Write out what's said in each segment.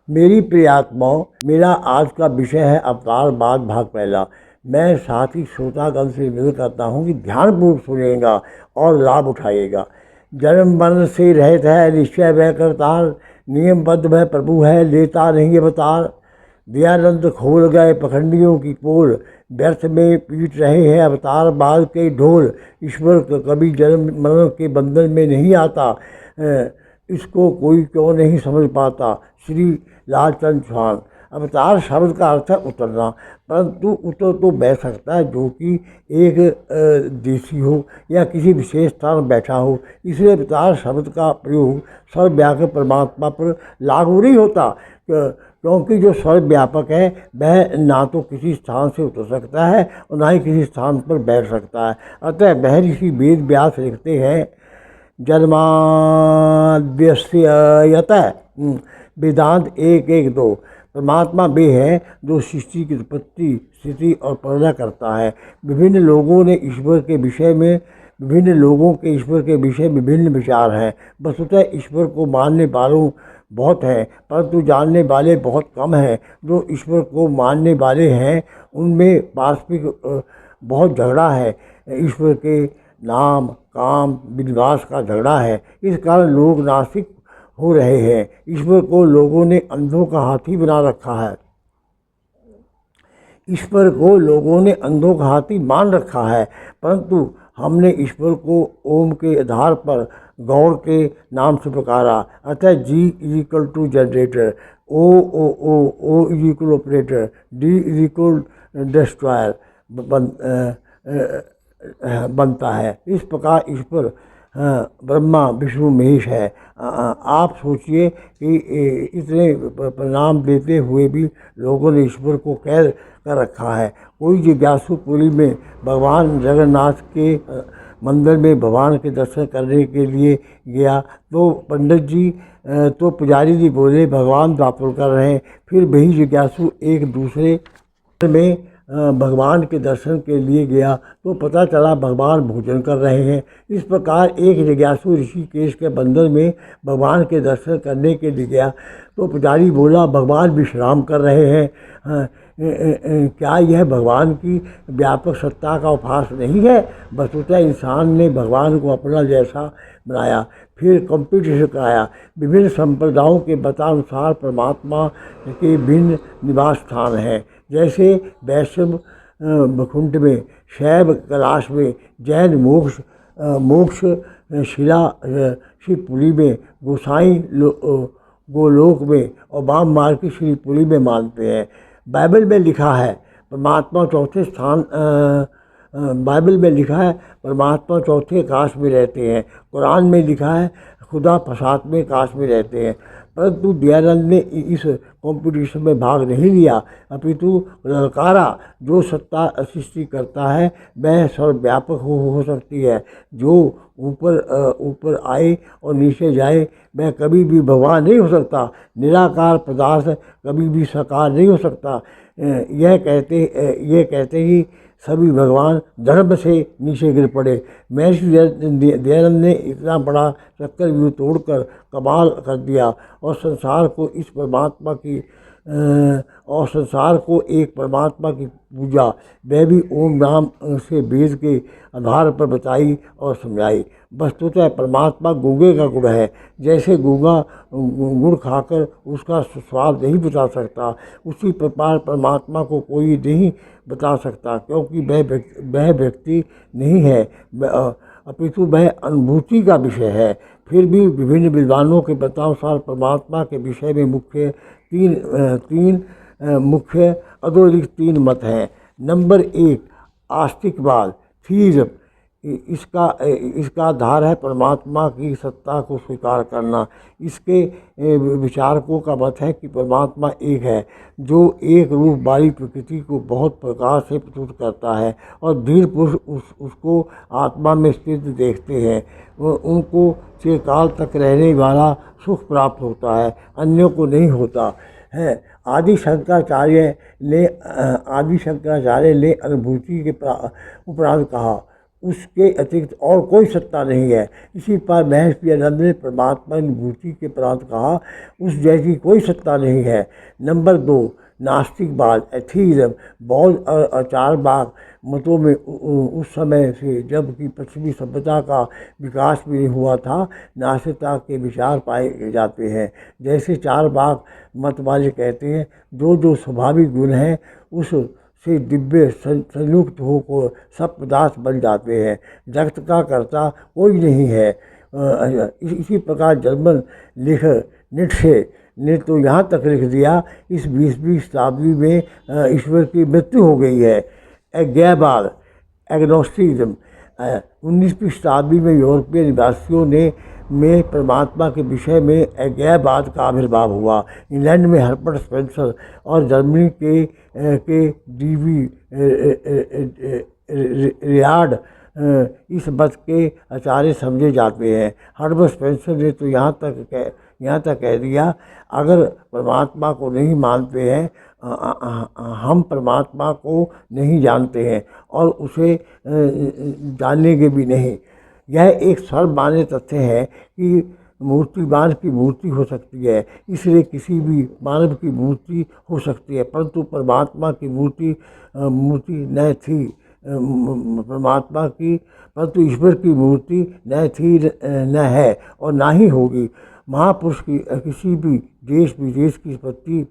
मेरी प्रियात्माओं, मेरा आज का विषय है अवतारवाद भाग पहला। मैं साथ ही श्रोतागण से निवेदन करता हूँ कि ध्यानपूर्वक सुनेगा और लाभ उठाइएगा। जन्म मरण से रहित है निश्चय वह करतार, नियमबद्ध वह प्रभु है लेता नहीं अवतार। दयानंद खोल गए पखंडियों की पोल, व्यर्थ में पीट रहे हैं अवतार बाद के ढोल। ईश्वर कभी जन्म मरण के बंधन में नहीं आता, इसको कोई क्यों नहीं समझ पाता। श्री लालचंद चौहान। अवतार शब्द का अर्थ है उतरना, परंतु उतर तो बह सकता है जो कि एक देशी हो या किसी विशेष स्थान में बैठा हो। इसलिए अवतार शब्द का प्रयोग सर्वव्यापक परमात्मा पर लागू नहीं होता, क्योंकि जो सर्वव्यापक है वह ना तो किसी स्थान से उतर सकता है और ना ही किसी स्थान पर बैठ सकता है। अतः वह ऋषि वेद व्यास लिखते हैं, जन्माद्यस्य यतः वेदांत 1:1-2। परमात्मा वे है जो सृष्टि की उत्पत्ति स्थिति और प्रलय करता है। विभिन्न लोगों के ईश्वर के विषय में विभिन्न विचार हैं। वस्तुतः ईश्वर को मानने वालों बहुत हैं, परंतु जानने वाले बहुत कम हैं। जो ईश्वर को मानने वाले हैं उनमें पारस्परिक बहुत झगड़ा है। ईश्वर के नाम काम विनाश का झगड़ा है। इस कारण लोग नास्तिक हो रहे हैं। ईश्वर को लोगों ने अंधों का हाथी बना रखा है। ईश्वर को लोगों ने अंधों का हाथी मान रखा है, परंतु हमने ईश्वर को ओम के आधार पर गौड़ के नाम से पुकारा। अतः G=टू generator, O operator, D destroyer बनता है। इस प्रकार ईश्वर ब्रह्मा विष्णु महेश है। आप सोचिए कि इतने प्रणाम देते हुए भी लोगों ने ईश्वर को कैद कर रखा है। कोई जिज्ञासु पुरी में भगवान जगन्नाथ के मंदिर में भगवान के दर्शन करने के लिए गया तो पुजारी जी बोले भगवान द्वापर कर रहे हैं। फिर वही जिज्ञासु एक दूसरे में भगवान के दर्शन के लिए गया तो पता चला भगवान भोजन कर रहे हैं। इस प्रकार एक जिज्ञासु ऋषिकेश के मंदिर में भगवान के दर्शन करने के लिए गया तो पुजारी बोला भगवान विश्राम कर रहे हैं। क्या यह भगवान की व्यापक सत्ता का उपहास नहीं है? वस्तुतः इंसान ने भगवान को अपना जैसा बनाया, फिर कंपटीशन कराया। विभिन्न संप्रदायों के बतानुसार परमात्मा के भिन्न निवास स्थान हैं, जैसे वैष्णव भकुंड में, शैव कैलाश में, जैन मोक्ष शिला शिवपुरी में, गोसाई गोलोक में और वाम मार्ग की श्रीपुरी में मानते हैं। बाइबल में लिखा है परमात्मा चौथे आकाश में रहते हैं। कुरान में लिखा है खुदा सातवें आकाश में रहते हैं। परंतु दयानंद ने इस कंपटीशन में भाग नहीं लिया, अपितु ललकारा जो सत्ता सृष्टि करता है वह सर्वव्यापक हो सकती है। जो ऊपर आए और नीचे जाए वह कभी भी भगवान नहीं हो सकता। निराकार पदार्थ कभी भी साकार नहीं हो सकता। यह कहते ही सभी भगवान धर्म से नीचे गिर पड़े। महर्षि दयानंद ने इतना बड़ा चक्रव्यूह तोड़कर कमाल कर दिया और संसार को एक परमात्मा की पूजा, वह भी ओम नाम से वेद के आधार पर बताई और समझाई। वस्तुतः परमात्मा गूंगे का गुण है। जैसे गूंगा गुड़ खाकर उसका स्वाद नहीं बता सकता, उसी प्रकार परमात्मा को कोई नहीं बता सकता, क्योंकि वह व्यक्ति नहीं है, अपितु वह अनुभूति का विषय है। फिर भी विभिन्न विद्वानों के बतानुसार परमात्मा के विषय में मुख्य अधोलिख 3 मत हैं। नंबर 1 आस्तिकवाद, थीइज्म। इसका आधार है परमात्मा की सत्ता को स्वीकार करना। इसके विचारकों का मत है कि परमात्मा एक है, जो एक रूप वाली प्रकृति को बहुत प्रकार से प्रस्तुत करता है और धीर पुरुष उसको आत्मा में स्थित देखते हैं। उनको चिरकाल तक रहने वाला सुख प्राप्त होता है, अन्यों को नहीं होता है। आदि शंकराचार्य ने अनुभूति के उपरांत कहा, उसके अतिरिक्त और कोई सत्ता नहीं है। इसी पर महर्षि ने परमात्मा की मूर्ति के प्रांत कहा, उस जैसी कोई सत्ता नहीं है। नंबर 2, नास्तिकवाद, एथीज्म। बौद्ध और चारवाक मतों में उस समय से, जबकि पश्चिमी सभ्यता का विकास भी नहीं हुआ था, नास्तिकता के विचार पाए जाते हैं। जैसे चारवाक मत वाले कहते हैं, जो जो स्वाभाविक गुण हैं उस से दिव्य संयुक्त होकर सब पदार्थ बन जाते हैं। जगत का कर्ता कोई नहीं है। इसी प्रकार जर्मन लेखक नीत्शे ने तो यहाँ तक लिख दिया, इस 20वीं शताब्दी में ईश्वर की मृत्यु हो गई है। अज्ञेयवाद, एग्नोस्टिज्म। 19वीं शताब्दी में यूरोपीय निवासियों ने में परमात्मा के विषय में अज्ञेयवाद का आविर्भाव हुआ। इंग्लैंड में हर्बर्ट स्पेंसर और जर्मनी के डीवी रियार्ड इस मत के आचार्य समझे जाते हैं। हर्बर्ट स्पेंसर ने तो यहाँ तक कह दिया, अगर परमात्मा को नहीं मानते हैं, हम परमात्मा को नहीं जानते हैं और उसे जानेंगे भी नहीं। यह एक सर्वमान्य तथ्य है कि मूर्तिमान की मूर्ति हो सकती है, इसलिए किसी भी मानव की मूर्ति हो सकती है, परंतु परमात्मा की मूर्ति न थी। परंतु ईश्वर की मूर्ति न थी, न है और ना ही होगी। महापुरुष की किसी भी देश विदेश की उत्पत्ति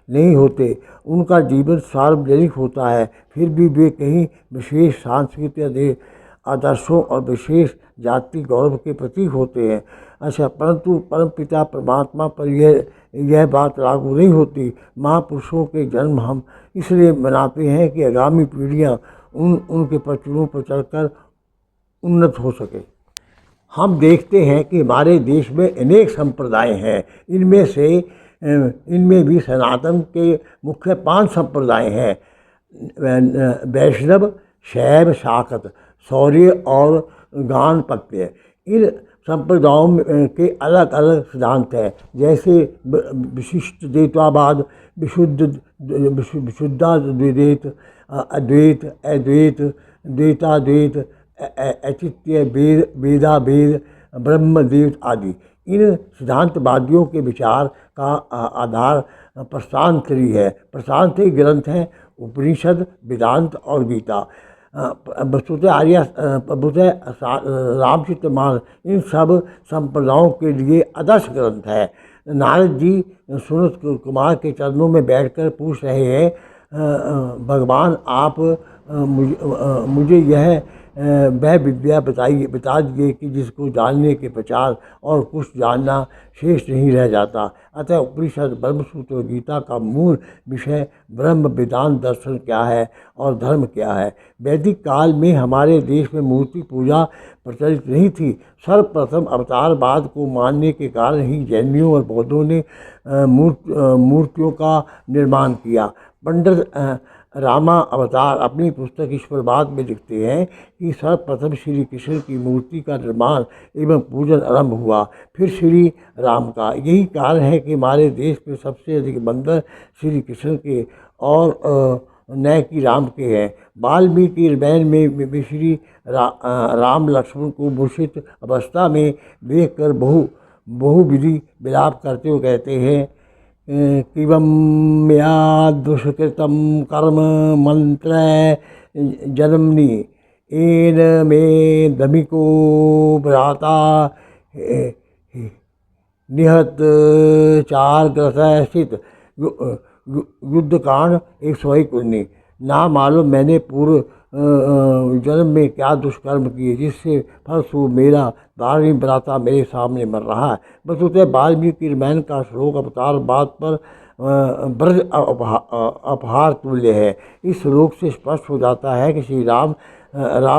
नहीं होते, उनका जीवन सार्वजनिक होता है, फिर भी वे कहीं विशेष सांस्कृतिक आदर्शों और विशेष जाति गौरव के प्रतीक होते हैं। अच्छा, परंतु परमपिता परमात्मा पर यह बात लागू नहीं होती। महापुरुषों के जन्म हम इसलिए मनाते हैं कि आगामी पीढ़ियां उनके पचड़ों पर चलकर उन्नत हो सके। हम देखते हैं कि हमारे देश में अनेक संप्रदाय हैं। इनमें भी सनातन के मुख्य 5 संप्रदाय हैं: वैष्णव, शैव, शाक्त, शौर्य और गाणपत्य। इन संप्रदायों के अलग अलग सिद्धांत हैं, जैसे विशिष्ट द्वैतवाद, विशुद्धाद्वैत, अद्वैत, अद्वैत, द्वैताद्वैत, औचित्य, वेदाभेद, ब्रह्मदेव आदि। इन सिद्धांतवादियों के विचार का आधार प्रस्थानत्रयी है। प्रस्थानत्रयी ग्रंथ हैं उपनिषद, वेदांत और गीता। वस्तुतः रामचरितमानस इन सब संप्रदायों के लिए आदर्श ग्रंथ है। नारद जी सुनत कुमार के चरणों में बैठकर पूछ रहे हैं, भगवान आप मुझे यह वह विद्या बता दिए कि जिसको जानने के पश्चात और कुछ जानना शेष नहीं रह जाता। अतः उपनिषद, ब्रह्मसूत्र और गीता का मूल विषय ब्रह्म वेदांत दर्शन क्या है और धर्म क्या है। वैदिक काल में हमारे देश में मूर्ति पूजा प्रचलित नहीं थी। सर्वप्रथम अवतारवाद को मानने के कारण ही जैनियों और बौद्धों ने मूर्तियों का निर्माण किया। पंडित रामा अवतार अपनी पुस्तक ईश्वरवाद में लिखते हैं कि सर्वप्रथम श्री कृष्ण की मूर्ति का निर्माण एवं पूजन आरंभ हुआ, फिर श्री राम का। यही कारण है कि हमारे देश में सबसे अधिक मंदिर श्री कृष्ण के और न कि राम के हैं। वाल्मीकि रामायण में श्री राम लक्ष्मण को मूर्छित अवस्था में देखकर बहुविधि विलाप करते हुए कहते हैं, किवं मया दुष्कृतं कर्म मंत्र जन्मनि एन मे दमिको भ्राता निहत चार ग्रह स्थित। युद्धकांड 119। ना मालूम मैंने पूर्व जन्म में क्या दुष्कर्म किए जिससे फलस्वरूप मेरा दारुणी भ्राता मेरे सामने मर रहा है। वस्तुतः वाल्मीकि रामायण का श्लोक अवतारवाद पर ब्रज अपहार तुल्य है। इस श्लोक से स्पष्ट हो जाता है कि श्री राम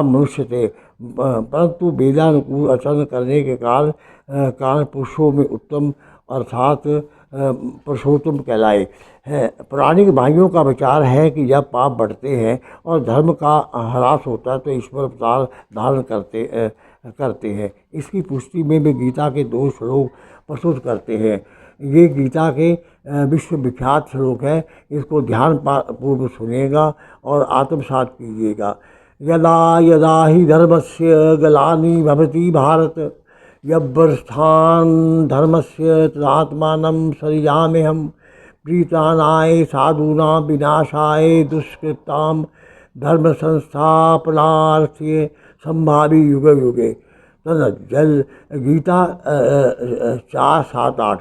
मनुष्य थे, परंतु वेदानुकूल आचरण करने के कारण पुरुषों में उत्तम अर्थात पुरुषोत्तम कहलाए हैं। पौराणिक भाइयों का विचार है कि जब पाप बढ़ते हैं और धर्म का ह्रास होता है तो ईश्वर अवतार धारण करते हैं। इसकी पुष्टि में वे गीता के 2 श्लोक प्रस्तुत करते हैं। ये गीता के विश्वविख्यात श्लोक है। इसको ध्यान पूर्वक सुनिएगा और आत्मसात कीजिएगा। यदा यदा हि धर्मस्य ग्लानिर्भवति भारत यब्बस्थान धर्मस्य तदात्मानं सृजाम्यहम् प्रीतानाय साधूनां विनाशाय दुष्कृतां धर्म संस्थापनार्थी संभावी युगे युगे। तो जल गीता 4-7-8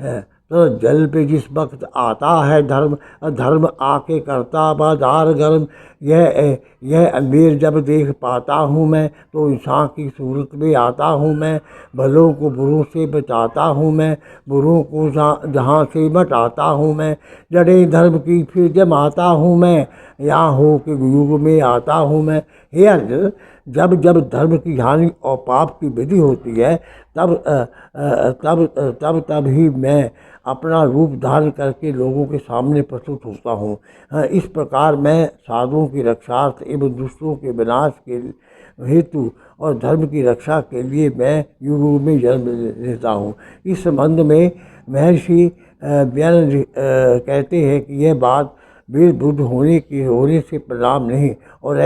है। तो जल पे जिस वक्त आता है धर्म, धर्म आके करता बाजार गर्म। यह अंधेर जब देख पाता हूँ मैं, तो इंसान की सूरत में आता हूँ मैं। भलों को बुरों से बचाता हूँ मैं, बुरों को जहाँ से बटाता हूँ मैं। जड़े धर्म की फिर जमाता हूँ मैं, यहाँ हो के युग में आता हूँ मैं। हे अर्जुन, जब जब धर्म की हानि और पाप की वृद्धि होती है, तब ही मैं अपना रूप धारण करके लोगों के सामने प्रस्तुत होता हूँ। इस प्रकार मैं साधुओं की रक्षार्थ एवं दुष्टों के विनाश के हेतु और धर्म की रक्षा के लिए मैं युग में जन्म लेता हूँ। इस संबंध में महर्षि व्यास कहते हैं कि यह बात वेद बुद्ध होने से परिणाम नहीं, और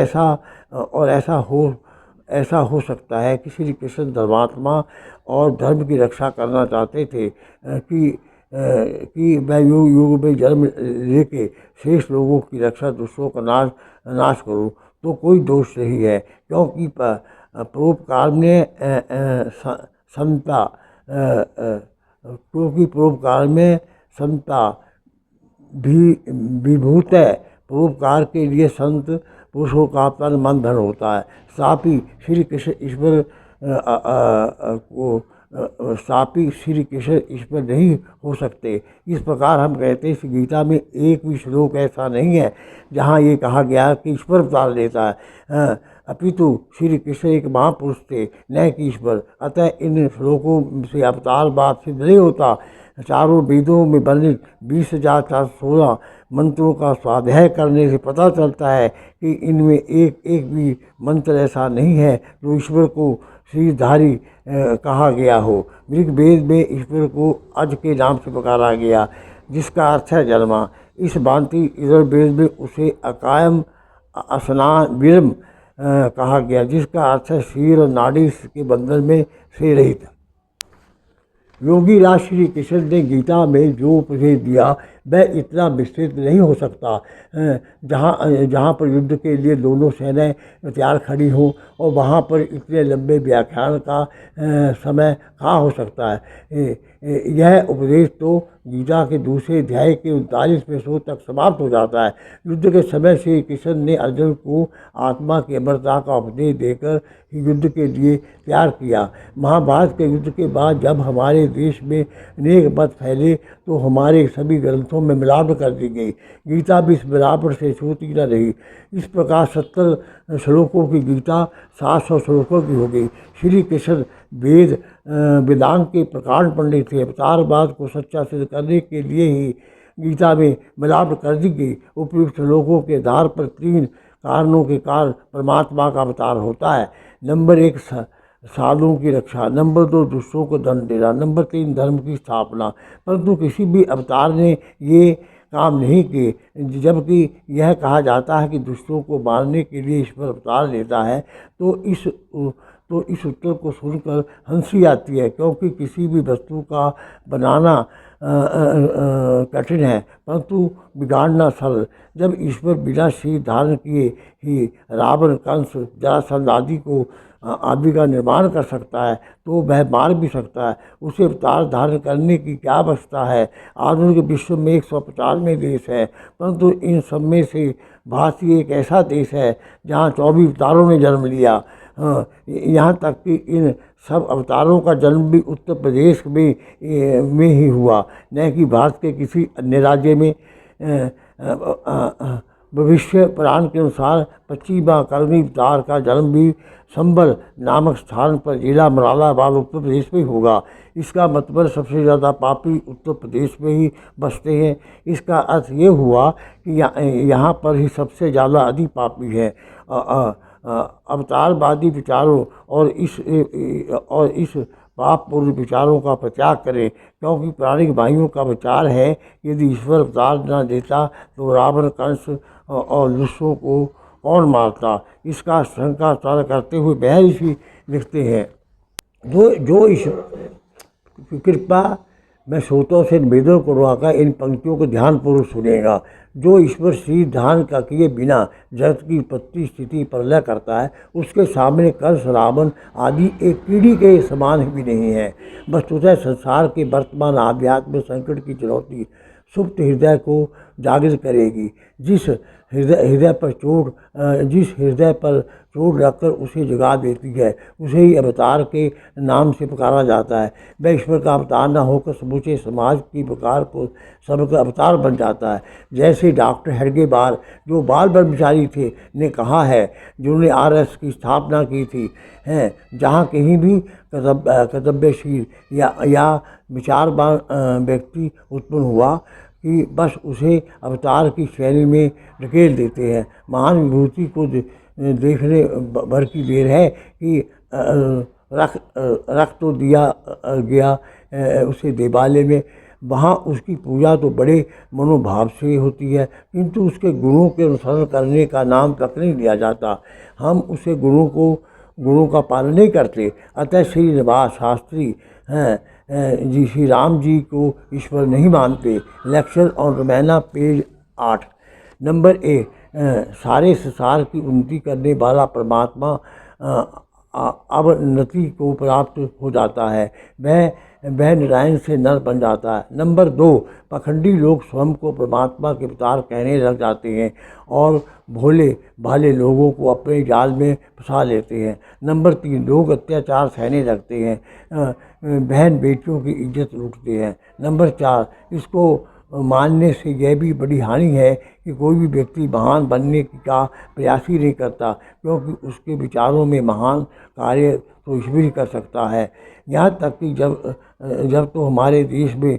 ऐसा हो सकता है कि श्री कृष्ण धर्मात्मा और धर्म की रक्षा करना चाहते थे कि मैं युग में जन्म लेके शेष लोगों की रक्षा, दुष्टों का नाश करूं, तो कोई दोष नहीं है। क्योंकि परोपकार में समता क्योंकि परोपकार में समता भी विभूत है। परोपकार के लिए संत पुरुषों का तन मन धन होता है। सापी श्री कृष्ण ईश्वर नहीं हो सकते। इस प्रकार हम कहते हैं इस गीता में एक भी श्लोक ऐसा नहीं है जहाँ ये कहा गया कि ईश्वर अवतार लेता है। अपितु श्री कृष्ण एक महापुरुष थे, न कि ईश्वर। अतः इन श्लोकों से अवतार बात सिद्ध नहीं होता। चारों वेदों में वर्णित 20,416 मंत्रों का स्वाध्याय करने से पता चलता है कि इनमें एक भी मंत्र ऐसा नहीं है जो ईश्वर को श्रीधारी कहा गया हो। ऋग्वेद में ईश्वर को अज के नाम से पुकारा गया, जिसका अर्थ है जन्मा। इस भांति यजुर्वेद में उसे अकायम असना विरम कहा गया, जिसका अर्थ है शीर और नाड़ी के बंधन में से रहित। योगी राज श्री कृष्ण ने गीता में जो उपदेश दिया वह इतना विस्तृत नहीं हो सकता। जहाँ पर युद्ध के लिए दोनों सेनाएं तैयार खड़ी हो और वहाँ पर इतने लंबे व्याख्यान का समय कहाँ हो सकता है। यह उपदेश तो गीता के दूसरे अध्याय के 39वें श्लोक तक समाप्त हो जाता है। युद्ध के समय श्री कृष्ण ने अर्जुन को आत्मा की अमरता का उपदेश देकर युद्ध के लिए तैयार किया। महाभारत के युद्ध के बाद जब हमारे देश में अनेक मत फैले तो हमारे सभी ग्रंथों में मिलावट कर दी गई। गीता भी इस मिलावट से छूटी न रही। इस प्रकार 70 श्लोकों की गीता 700 श्लोकों की हो गई। श्री कृष्ण वेदांत के प्रकांड पंडित थे। अवतारवाद को सच्चा सिद्ध करने के लिए ही गीता में मिलावट कर दी गई। उपयुक्त श्लोकों के आधार पर 3 कारणों के कारण परमात्मा का अवतार होता है। नंबर 1 साधुओं की रक्षा, नंबर 2 दुष्टों को दंड देना, नंबर 3 धर्म की स्थापना। परंतु किसी भी अवतार ने ये काम नहीं किए। जबकि यह कहा जाता है कि दुष्टों को मारने के लिए ईश्वर अवतार लेता है, तो इस उत्तर को सुनकर हंसी आती है, क्योंकि किसी भी वस्तु का बनाना कठिन है परंतु बिगाड़ना सरल। जब ईश्वर बिना शीर धारण किए ही रावण, कंस, जरासंध आदि का निर्माण कर सकता है तो वह मार भी सकता है। उसे अवतार धारण करने की क्या आवश्यकता है। आधुनिक विश्व में 195 देश है, परंतु इन सब में से भारतीय एक ऐसा देश है जहाँ 24 अवतारों ने जन्म लिया। यहाँ तक कि इन सब अवतारों का जन्म भी उत्तर प्रदेश में ही हुआ, न कि भारत के किसी अन्य राज्य में। भविष्य पुराण के अनुसार 25वां कर्मी अवतार का जन्म भी संबल नामक स्थान पर जिला मुरादाबाद उत्तर प्रदेश में होगा। इसका मतलब सबसे ज़्यादा पापी उत्तर प्रदेश में ही बसते हैं। इसका अर्थ ये हुआ कि यहाँ पर ही सबसे ज़्यादा अधिक पापी है। अवतारवादी विचारों और इस पापपूर्ण विचारों का प्रत्याग करें, क्योंकि प्राणिक भाइयों का विचार है यदि ईश्वर अवतार न देता तो रावण, कंस और दुष्टों को कौन मारता, इसका शंका स्तर करते हुए बहर ऋषि लिखते हैं, जो ईश्वर कृपा मैं श्रोतों से निवेदन करूँगा इन पंक्तियों को ध्यानपूर्वक सुनेगा। जो ईश्वर श्री ध्यान का किए बिना जगत की उत्पत्ति स्थिति प्रलय करता है, उसके सामने कंस रावण आदि एक कीड़ी के समान भी नहीं है। वस्तुतः संसार के वर्तमान आध्यात्मिक संकट की चुनौती सुप्त हृदय को जागृत करेगी। जिस हृदय पर चोट रखकर उसे जगा देती है, उसे ही अवतार के नाम से पुकारा जाता है। वह ईश्वर का अवतार न होकर समूचे समाज की पुकार को सबका अवतार बन जाता है। जैसे डॉक्टर हेडगेवार, जो बाल ब्रह्मचारी थे, ने कहा है, जिन्होंने RS की स्थापना की थी, हैं, जहाँ कहीं भी कर्तव्यशील या विचारवान व्यक्ति उत्पन्न हुआ कि बस उसे अवतार की शैली में ढकेल देते हैं। महान विभूति को देखने भर की देर है कि रख तो दिया गया उसे देवालय में, वहाँ उसकी पूजा तो बड़े मनोभाव से होती है, किंतु उसके गुणों के अनुसरण करने का नाम तक नहीं लिया जाता। हम उसे गुणों का पालन नहीं करते। अतः श्री निवास शास्त्री हैं जी श्री राम जी को ईश्वर नहीं मानते। Lecture on Ramayana page 8। Number 1, सारे संसार की उन्नति करने वाला परमात्मा अवनति को प्राप्त हो जाता है, वह नारायण से नर बन जाता है। नंबर 2, पखंडी लोग स्वयं को परमात्मा के अवतार कहने लग जाते हैं और भोले भाले लोगों को अपने जाल में फंसा लेते हैं। नंबर 3, लोग अत्याचार सहने लगते हैं, बहन बेटियों की इज्जत लूटते हैं। नंबर 4, इसको मानने से यह भी बड़ी हानि है कि कोई भी व्यक्ति महान बनने का प्रयास ही नहीं करता, क्योंकि उसके विचारों में महान कार्य तो ईश्वर ही कर सकता है। यहाँ तक कि अब तो हमारे देश में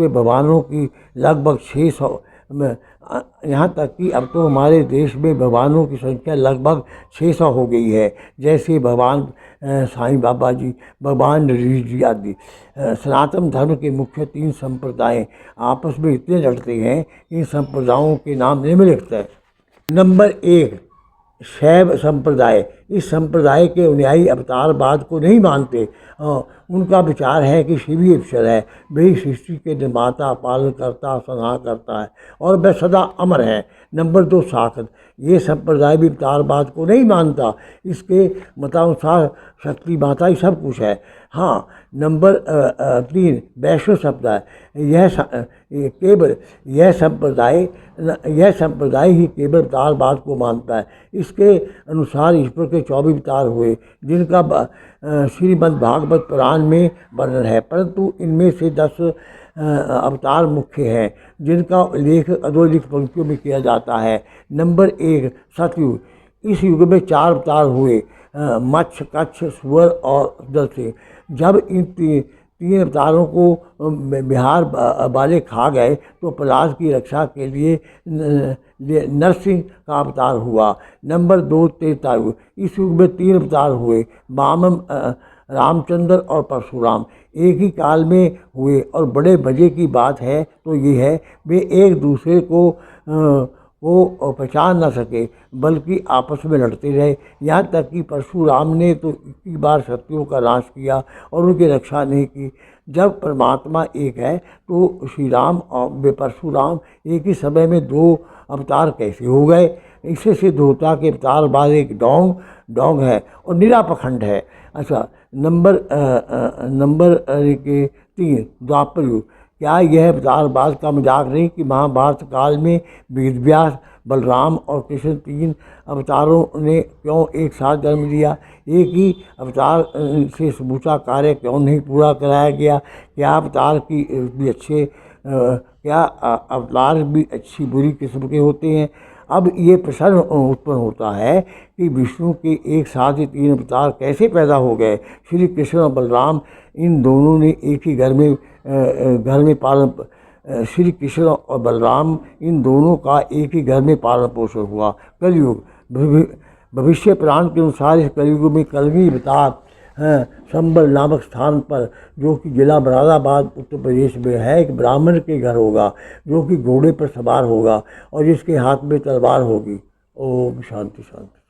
भगवानों की लगभग 600 भगवानों की संख्या लगभग 600 हो गई है। जैसे भगवान साईं बाबा जी, भगवान ऋषि जी आदि। सनातन धर्म के मुख्य 3 संप्रदाय आपस में इतने लड़ते हैं, इन संप्रदायों के नाम निम्नलिखित हैं। नंबर 1, शैव संप्रदाय। इस संप्रदाय के अनुयायी अवतारवाद को नहीं मानते। उनका विचार है कि शिव ही ईश्वर है, वही सृष्टि के निर्माता, पालनकर्ता, संहार करता है और वह सदा अमर है। नंबर 2, शाक्त। ये संप्रदाय भी अवतारवाद को नहीं मानता। इसके मतानुसार शक्ति माता ही सब कुछ है। हाँ। नंबर 3, वैष्णव संप्रदाय। यह संप्रदाय ही केवल अवतारवाद को मानता है। इसके अनुसार ईश्वर के 24 अवतार हुए, जिनका श्रीमद् भागवत पुराण में वर्णन है, परंतु इनमें से 10 अवतार मुख्य हैं, जिनका उल्लेख अधोलिखित पंक्तियों में किया जाता है। नंबर 1, सतयुग। इस युग में 4 अवतार हुए, मत्स्य, कच्छ, सुअर और दल। जब इन 3 अवतारों को बिहार वाले खा गए तो प्रहलाद की रक्षा के लिए नरसिंह का अवतार हुआ। नंबर 2, त्रेतायुग। इस युग में 3 अवतार हुए, वामन, रामचंद्र और परशुराम एक ही काल में हुए। और बड़े मजे की बात है तो ये है, वे एक दूसरे को पहचान न सके, बल्कि आपस में लड़ते रहे। यहाँ तक कि परशुराम ने तो 21 बार शत्रुओं का नाश किया और उनकी रक्षा नहीं की। जब परमात्मा एक है तो श्री राम और परशुराम एक ही समय में 2 अवतार कैसे हो गए? इससे सिद्ध होता कि अवतार बाद एक डोंग है और निरा पखंड है। अच्छा। नंबर 3, द्वापर युग। क्या यह अवतारवाद का मजाक नहीं कि महाभारत काल में वेदव्यास, बलराम और कृष्ण 3 अवतारों ने क्यों एक साथ जन्म लिया? एक ही अवतार से समूचा कार्य क्यों नहीं पूरा कराया गया? क्या अवतार भी अच्छी बुरी किस्म के होते हैं? अब ये प्रश्न उत्पन्न होता है कि विष्णु के एक साथ ही 3 अवतार कैसे पैदा हो गए? श्री कृष्ण और बलराम इन दोनों ने एक ही घर में पालन श्री कृष्ण और बलराम इन दोनों का एक ही घर में पालन पोषण हुआ। कलयुग। भविष्य पुराण के अनुसार इस कलयुग में कलगी अवतार हैं संबल नामक स्थान पर, जो कि जिला मुरादाबाद उत्तर प्रदेश में है, एक ब्राह्मण के घर होगा जो कि घोड़े पर सवार होगा और जिसके हाथ में तलवार होगी। ओम शांति शांति।